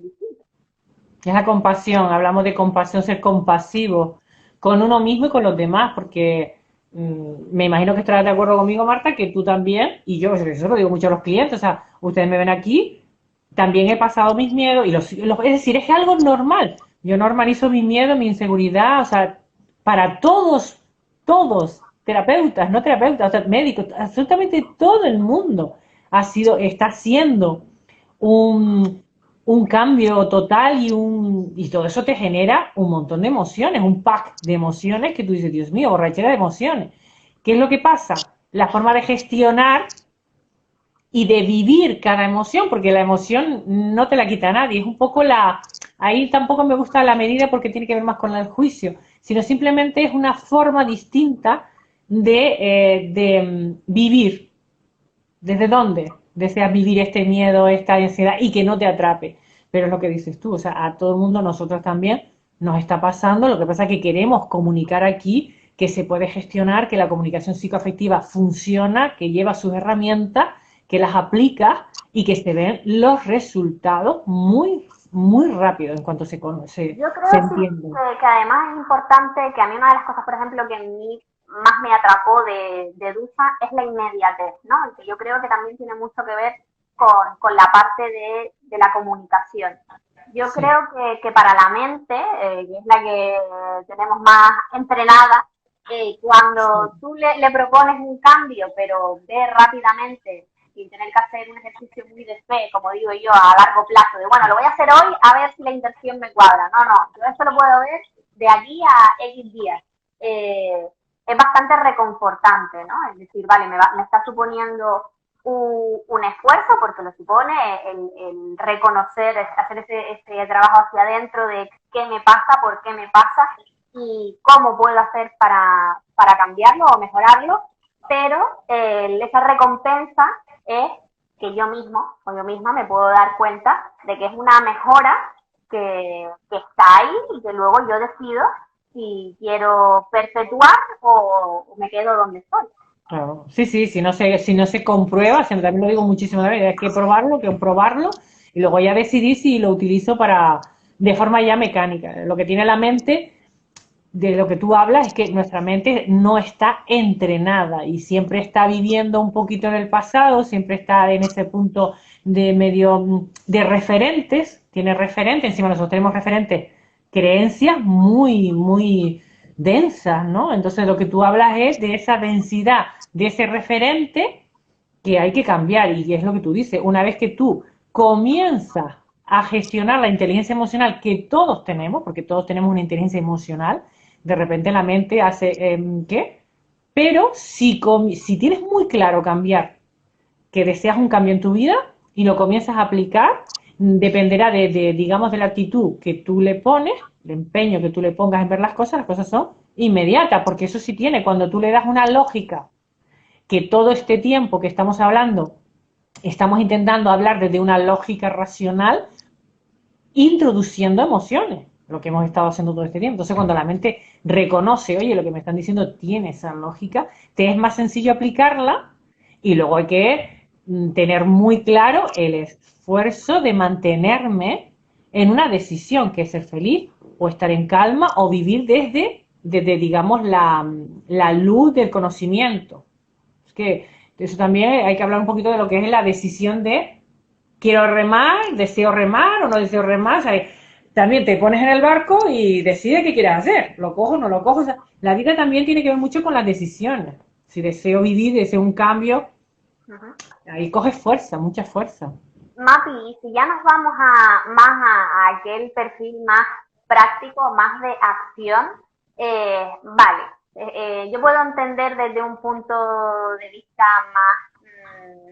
distinto. Es la compasión, hablamos de compasión, ser compasivo con uno mismo y con los demás, porque me imagino que estarás de acuerdo conmigo, Marta, que tú también, y yo eso lo digo mucho a los clientes, o sea, ustedes me ven aquí, también he pasado mis miedos, y es decir, es algo normal. Yo normalizo mi miedo, mi inseguridad, o sea, para todos, terapeutas, no terapeutas, o sea, médicos, absolutamente todo el mundo está haciendo un, un cambio total y todo eso te genera un montón de emociones, un pack de emociones que tú dices, Dios mío, borrachera de emociones. ¿Qué es lo que pasa? La forma de gestionar y de vivir cada emoción, porque la emoción no te la quita nadie, es un poco ahí tampoco me gusta la medida porque tiene que ver más con el juicio, sino simplemente es una forma distinta de vivir. ¿Desde dónde deseas vivir este miedo, esta ansiedad y que no te atrape? Pero es lo que dices tú, o sea, a todo el mundo, nosotros también, nos está pasando. Lo que pasa es que queremos comunicar aquí que se puede gestionar, que la comunicación psicoafectiva funciona, que lleva sus herramientas, que las aplica y que se ven los resultados muy rápido en cuanto Yo se creo sí entienden. que además es importante, que a mí una de las cosas, por ejemplo, que a mí más me atrapó de Dusa es la inmediatez, ¿no? Y que yo creo que también tiene mucho que ver con la parte de la comunicación. Yo Sí, creo que para la mente, que es la que tenemos más entrenada, cuando sí, tú le propones un cambio, pero ve rápidamente sin tener que hacer un ejercicio muy de fe, como digo yo, a largo plazo, de bueno, lo voy a hacer hoy a ver si la inversión me cuadra. No, no, yo esto lo puedo ver de aquí a X días. Eh, es bastante reconfortante, ¿no? Es decir, vale, me está suponiendo un esfuerzo, porque lo supone, el reconocer, hacer ese trabajo hacia adentro de qué me pasa, por qué me pasa y cómo puedo hacer para cambiarlo o mejorarlo, pero esa recompensa es que yo mismo o yo misma me puedo dar cuenta de que es una mejora que está ahí y que luego yo decido si quiero perpetuar o me quedo donde estoy. claro. Sí, sí, si no se comprueba, también lo digo muchísimo también, hay que probarlo y luego ya decidir si lo utilizo de forma ya mecánica. Lo que tiene la mente, de lo que tú hablas, es que nuestra mente no está entrenada y siempre está viviendo un poquito en el pasado, siempre está en ese punto de medio de referentes, tiene referentes, encima nosotros tenemos referentes, creencias muy densas, ¿no? Entonces lo que tú hablas es de esa densidad, de ese referente que hay que cambiar y es lo que tú dices, una vez que tú comienzas a gestionar la inteligencia emocional que todos tenemos, porque todos tenemos una inteligencia emocional, de repente la mente hace, ¿qué? Pero si tienes muy claro cambiar, que deseas un cambio en tu vida y lo comienzas a aplicar, dependerá digamos, de la actitud que tú le pones, el empeño que tú le pongas en ver las cosas son inmediatas, porque eso sí tiene, cuando tú le das una lógica, que todo este tiempo que estamos hablando, estamos intentando hablar desde una lógica racional, introduciendo emociones, lo que hemos estado haciendo todo este tiempo. Entonces, cuando la mente reconoce, oye, lo que me están diciendo tiene esa lógica, te es más sencillo aplicarla y luego hay que tener muy claro el esfuerzo de mantenerme en una decisión, que es ser feliz o estar en calma o vivir desde digamos, la luz del conocimiento. Es que eso también hay que hablar un poquito de lo que es la decisión de quiero remar, deseo remar o no deseo remar. O sea, también te pones en el barco y decides qué quieres hacer. Lo cojo, no lo cojo. O sea, la vida también tiene que ver mucho con las decisiones. Si deseo vivir, deseo un cambio, Uh -huh. ahí coges fuerza, mucha fuerza. Mapi, y si ya nos vamos a aquel perfil más práctico, más de acción, Vale, yo puedo entender desde un punto de vista más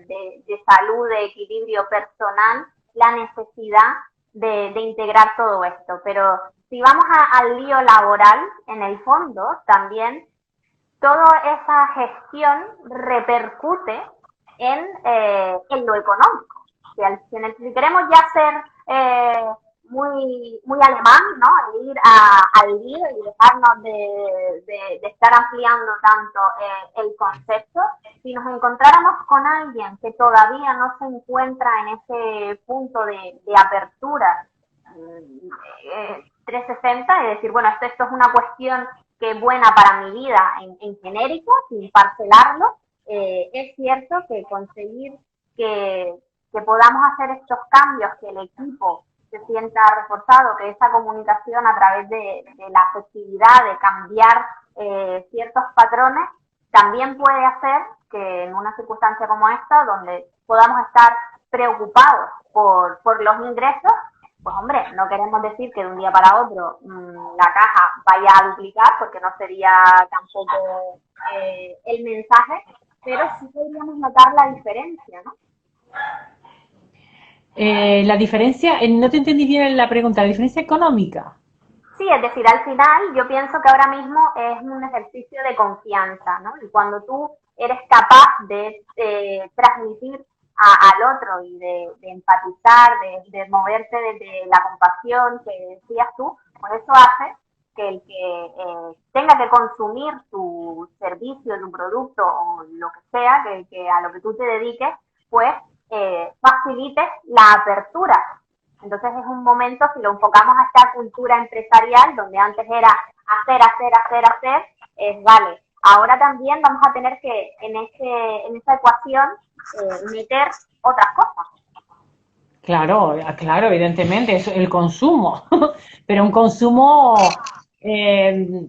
de salud, de equilibrio personal, la necesidad de integrar todo esto. Pero si vamos al lío laboral, en el fondo, también toda esa gestión repercute en lo económico. Si queremos ya ser muy alemán, ¿no? Ir al lío y dejarnos de estar ampliando tanto el concepto, si nos encontráramos con alguien que todavía no se encuentra en ese punto de apertura 360, es decir, bueno, esto es una cuestión que es buena para mi vida en genérico, sin parcelarlo, es cierto que conseguir que, que podamos hacer estos cambios, que el equipo se sienta reforzado, que esa comunicación a través de la afectividad, de cambiar ciertos patrones, también puede hacer que en una circunstancia como esta, donde podamos estar preocupados por los ingresos, pues hombre, no queremos decir que de un día para otro la caja vaya a duplicar, porque no sería tampoco el mensaje, pero sí podríamos notar la diferencia, ¿no? La diferencia, no te entendí bien la pregunta, la diferencia económica. Sí, es decir, al final yo pienso que ahora mismo es un ejercicio de confianza, ¿no? Y cuando tú eres capaz de transmitir al otro y de empatizar, de moverte desde la compasión que decías tú, pues eso hace que el que tenga que consumir tu servicio, tu producto o lo que sea, que a lo que tú te dediques, pues facilite la apertura. Entonces es un momento, si lo enfocamos a esta cultura empresarial, donde antes era hacer, es vale. Ahora también vamos a tener que en esa ecuación meter otras cosas. Claro, claro, evidentemente, es el consumo, pero un consumo, eh,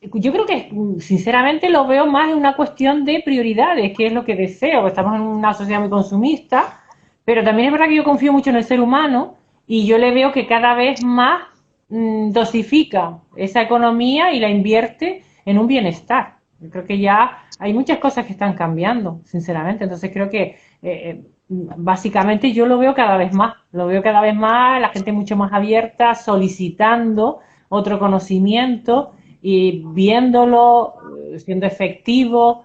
yo creo que sinceramente lo veo más en una cuestión de prioridades, que es lo que deseo, porque estamos en una sociedad muy consumista, pero también es verdad que yo confío mucho en el ser humano y yo le veo que cada vez más dosifica esa economía y la invierte en un bienestar. Yo creo que ya hay muchas cosas que están cambiando, sinceramente, entonces creo que básicamente yo lo veo cada vez más, la gente mucho más abierta, solicitando otro conocimiento y viéndolo, siendo efectivo,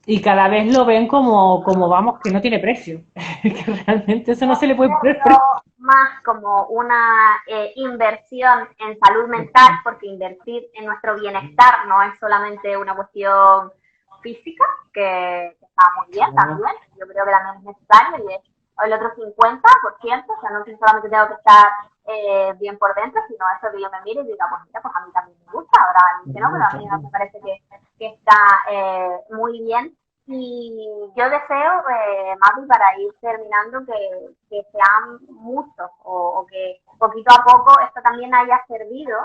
y cada vez lo ven como vamos, que no tiene precio, que realmente eso no se le puede Lo poner precio. veo más como una inversión en salud mental, porque invertir en nuestro bienestar no es solamente una cuestión física, que está muy bien Claro. también, yo creo que también es necesario, y es el otro 50%, o sea, no solamente tengo que estar bien por dentro, sino eso que yo me mire y diga, pues mira, pues a mí también me gusta, ahora que no, pero a mí me parece que está muy bien. Y yo deseo, Mapi, para ir terminando, que sean muchos o que poquito a poco esto también haya servido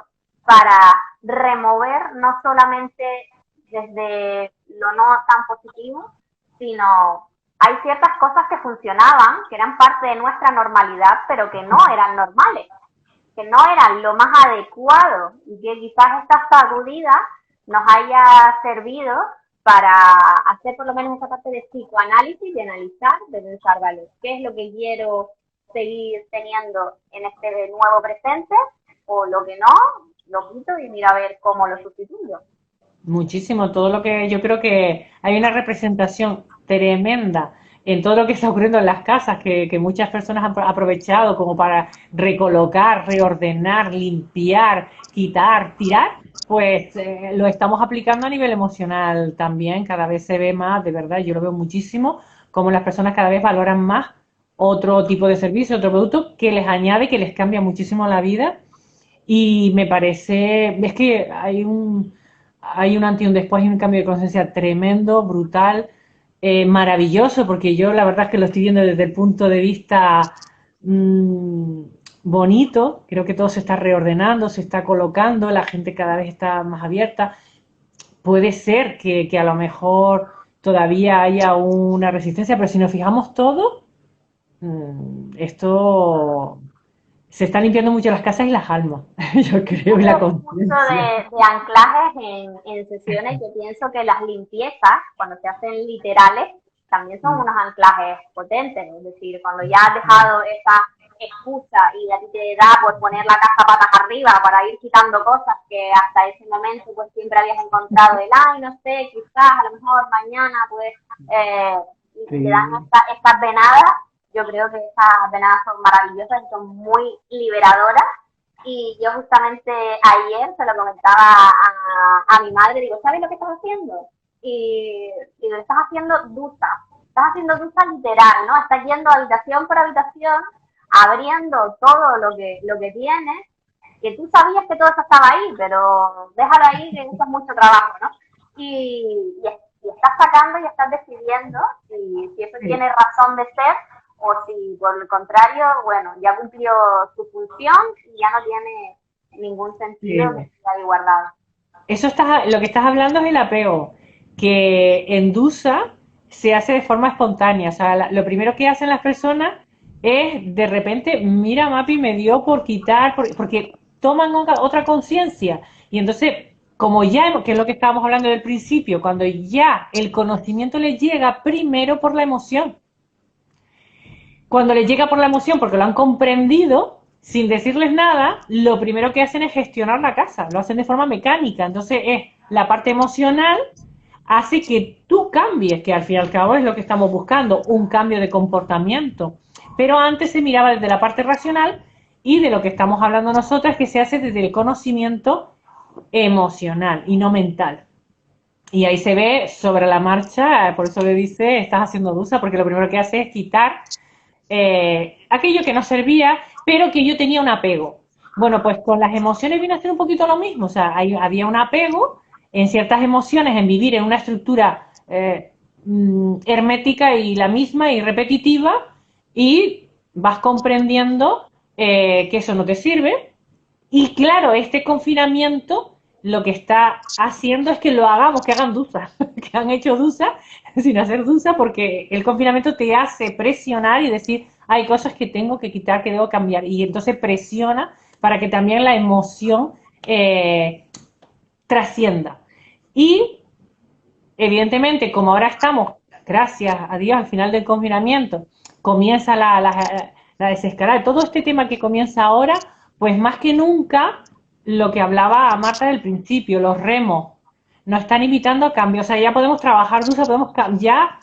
para remover no solamente desde lo no tan positivo, sino hay ciertas cosas que funcionaban, que eran parte de nuestra normalidad, pero que no eran normales, que no eran lo más adecuado y que quizás esta sacudida nos haya servido para hacer por lo menos esa parte de psicoanálisis, de analizar, de pensar, vale, ¿qué es lo que quiero seguir teniendo en este nuevo presente? O lo que no, lo quito y mira a ver cómo lo sustituyo. Muchísimo, todo lo que yo creo que hay una representación tremenda en todo lo que está ocurriendo en las casas, que muchas personas han aprovechado como para recolocar, reordenar, limpiar, quitar, tirar, pues lo estamos aplicando a nivel emocional también, cada vez se ve más, de verdad, yo lo veo muchísimo, como las personas cada vez valoran más otro tipo de servicio, otro producto que les añade, que les cambia muchísimo la vida y me parece, es que hay un antes y un después y un cambio de conciencia tremendo, brutal, maravilloso, porque yo la verdad es que lo estoy viendo desde el punto de vista mmm, bonito, creo que todo se está reordenando, se está colocando, la gente cada vez está más abierta. Puede ser que a lo mejor todavía haya una resistencia, pero si nos fijamos todo, esto se están limpiando mucho las casas y las almas, yo creo, y la Mucho conciencia. de anclajes en sesiones. Yo pienso que las limpiezas, cuando se hacen literales, también son Mm, unos anclajes potentes. Es decir, cuando ya has mm, dejado esa excusa y a ti te da por poner la casa patas arriba para ir quitando cosas que hasta ese momento pues siempre habías encontrado el, ay, no sé, quizás a lo mejor mañana pues, eh, y te dan sí, estas venadas. Yo creo que esas venadas son maravillosas y son muy liberadoras. Y yo justamente ayer se lo comentaba a mi madre, digo, ¿sabes lo que estás haciendo? Y digo, estás haciendo ducha literal, ¿no? Estás yendo habitación por habitación, abriendo todo lo que tienes, que tú sabías que todo eso estaba ahí, pero déjalo ahí, que eso es mucho trabajo, ¿no? Y estás sacando y estás decidiendo si eso sí, tiene razón de ser o si por el contrario, bueno, ya cumplió su función y ya no tiene ningún sentido que sí. esté ahí guardado. Eso estás, lo que estás hablando es el apego, que en DUSA se hace de forma espontánea. O sea, lo primero que hacen las personas es de repente, mira, Mapi me dio por quitar, porque toman otra conciencia. Y entonces, como ya, que es lo que estábamos hablando del principio, cuando ya el conocimiento les llega primero por la emoción. Cuando les llega por la emoción, porque lo han comprendido, sin decirles nada, lo primero que hacen es gestionar la casa, lo hacen de forma mecánica. Entonces es la parte emocional hace que tú cambies, que al fin y al cabo es lo que estamos buscando, un cambio de comportamiento. Pero antes se miraba desde la parte racional y de lo que estamos hablando nosotras, que se hace desde el conocimiento emocional y no mental. Y ahí se ve sobre la marcha, por eso le dice, estás haciendo dusa, porque lo primero que hace es quitar aquello que no servía, pero que yo tenía un apego. Bueno, pues con las emociones viene a ser un poquito lo mismo, o sea, había un apego en ciertas emociones, en vivir en una estructura hermética y la misma y repetitiva, y vas comprendiendo que eso no te sirve, y claro, este confinamiento lo que está haciendo es que lo hagamos, que hagan dusa, que han hecho dusa sin hacer dusa, porque el confinamiento te hace presionar y decir, hay cosas que tengo que quitar, que debo cambiar. Y entonces presiona para que también la emoción trascienda. Y evidentemente, como ahora estamos, gracias a Dios, al final del confinamiento, comienza la desescalada, todo este tema que comienza ahora, pues más que nunca, lo que hablaba a Marta del principio, los remos, nos están invitando a cambio, o sea, ya podemos trabajar, podemos ya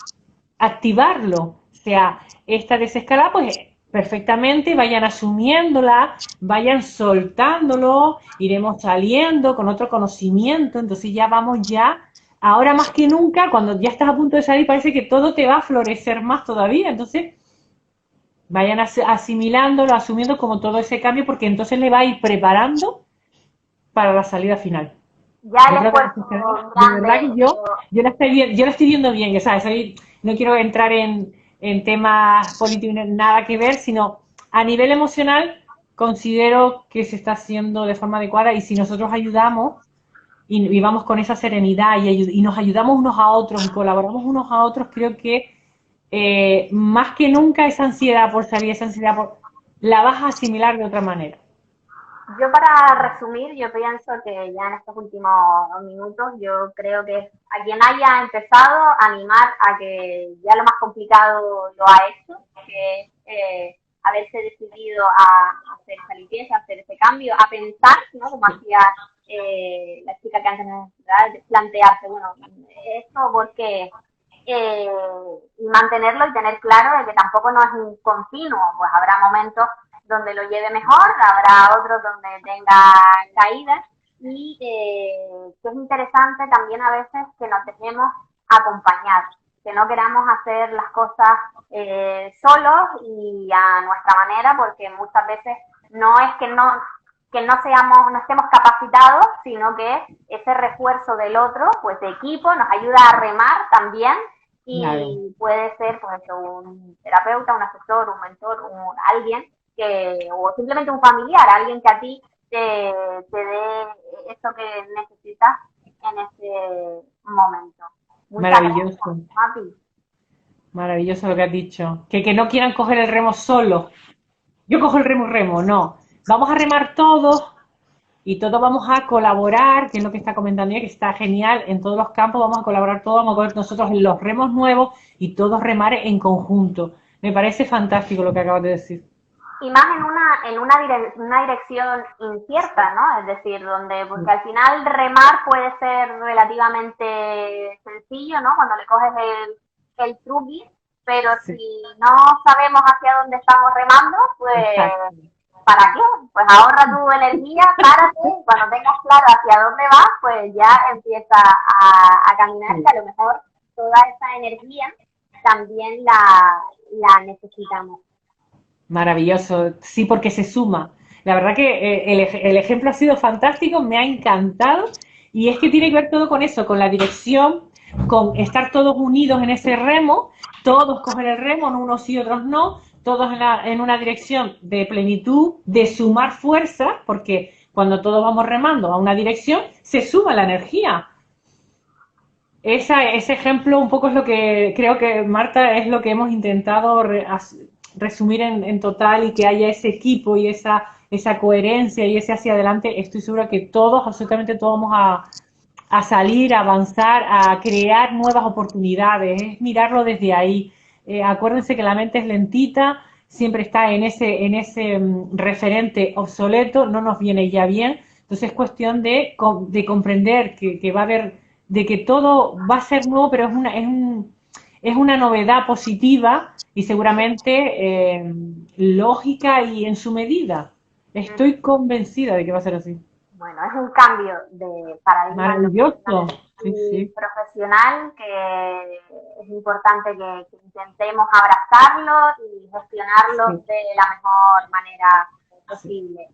activarlo, o sea, esta desescalada, pues perfectamente vayan asumiéndola, vayan soltándolo, iremos saliendo con otro conocimiento, entonces ya vamos ya, ahora más que nunca, cuando ya estás a punto de salir, parece que todo te va a florecer más todavía, entonces vayan asimilándolo, asumiendo como todo ese cambio, porque entonces le va a ir preparando para la salida final. Ya Yo el creo que esfuerzo de grande, verdad que yo la estoy viendo bien, o sea, no quiero entrar en temas políticos, nada que ver, sino a nivel emocional considero que se está haciendo de forma adecuada y si nosotros ayudamos y vamos con esa serenidad y nos ayudamos unos a otros y colaboramos unos a otros, creo que más que nunca esa ansiedad por salir, esa ansiedad por, la vas a asimilar de otra manera. yo para resumir, yo pienso que ya en estos últimos minutos, yo creo que a quien haya empezado a animar a que ya lo más complicado lo ha hecho, que es haberse decidido a hacer esa limpieza, a hacer ese cambio, a pensar, ¿no? Como hacía la chica que antes nos plantearse, bueno, esto porque y mantenerlo y tener claro de que tampoco no es un continuo, pues habrá momentos donde lo lleve mejor, habrá otros donde tenga caídas y que es interesante también a veces que nos dejemos acompañar, que no queramos hacer las cosas solos y a nuestra manera, porque muchas veces no es que no seamos, no estemos capacitados, sino que ese refuerzo del otro, pues de equipo, nos ayuda a remar también Claro. y puede ser pues eso, un terapeuta, un asesor, un mentor, alguien que, o simplemente un familiar, alguien que a ti te dé eso que necesitas en ese momento. Muchas gracias, Maravilloso. Mapi. Maravilloso lo que has dicho. Que no quieran coger el remo solo. yo cojo el remo y remo, no. Vamos a remar todos y todos vamos a colaborar, que es lo que está comentando ella, que está genial en todos los campos, vamos a colaborar todos, vamos a coger nosotros los remos nuevos y todos remar en conjunto. Me parece fantástico lo que acabas de decir. Y más una dirección incierta, ¿no? Es decir, donde, porque al final remar puede ser relativamente sencillo, ¿no? Cuando le coges el truqui, pero Sí, si no sabemos hacia dónde estamos remando, exacto. pues, ¿para qué? Pues ahorra tu energía, párate, y cuando tengas claro hacia dónde vas, pues ya empieza a caminar, Sí. que a lo mejor toda esa energía también la necesitamos. Maravilloso, sí, porque se suma. La verdad que el ejemplo ha sido fantástico, me ha encantado y es que tiene que ver todo con eso, con la dirección, con estar todos unidos en ese remo, todos coger el remo, no unos sí, otros no, todos en una dirección de plenitud, de sumar fuerza, porque cuando todos vamos remando a una dirección, se suma la energía. Ese ejemplo un poco es lo que creo que, Marta, es lo que hemos intentado resumir en total y que haya ese equipo y esa coherencia y ese hacia adelante. Estoy segura que todos, absolutamente todos vamos a salir, a avanzar, a crear nuevas oportunidades. Es mirarlo desde ahí. Acuérdense que la mente es lentita, siempre está en ese referente obsoleto, no nos viene ya bien. Entonces es cuestión de comprender que va a haber de que todo va a ser nuevo, pero es una novedad positiva y seguramente lógica y en su medida. Estoy convencida de que va a ser así. Bueno, es un cambio de paradigma en lo Maravilloso. personal Sí, y sí, profesional que es importante que intentemos abrazarlo y gestionarlo sí, de la mejor manera sí. posible.